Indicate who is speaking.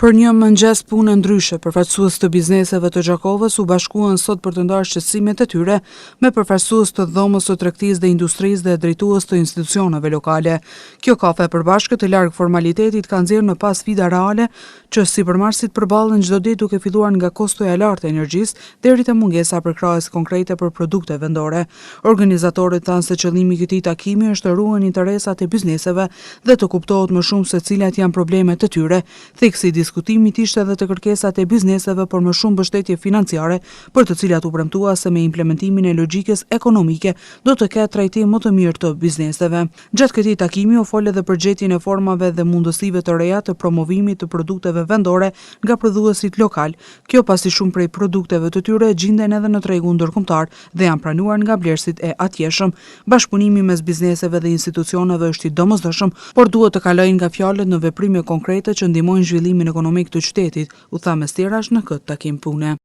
Speaker 1: Për një mëngjes punë ndryshe, përfaqësues të bizneseve të Gjakovës u bashkuan sot për të ndarë shqetësimet e tyre me përfaqësues të dhomës së tregtisë dhe industrisë dhe drejtues të institucioneve lokale. Kjo kafe e përbashkët e larg formalitetit ka nxjerrë në pas sfida reale që sipërmarrësit përballen çdo ditë, duke filluar nga kostoja e lartë e energjisë deri te mungesa përkrahëse konkrete për produkte vendore. Organizatorët thanë se qëllimi i këtij takimi është të ruajnë interesat e bizneseve dhe të kuptohet më shumë se cilat janë problemet e tyre. Theksi diskutimit ishte edhe të kërkesat e bizneseve për më shumë mbështetje financiare, për të cilat u premtua se me implementimin e logjikës ekonomike do të ketë trajtim më të mirë të bizneseve. Gjatë këtij takimi u fol edhe për gjetjen e formave dhe mundësive të reja të promovimit të produkteve vendore nga prodhuesit lokal. Kjo pasi shumë prej produkteve të tyre gjenden edhe në tregun ndërkombëtar dhe janë pranuar nga blerësit e atjeshëm. Bashkëpunimi mes bizneseve dhe institucioneve është i domosdoshëm, por duhet të kalojnë nga fjalët në veprime konkrete që ndihmojnë zhvillimin ekonomik të qytetit, u tha Mestirash në këtë takim pune.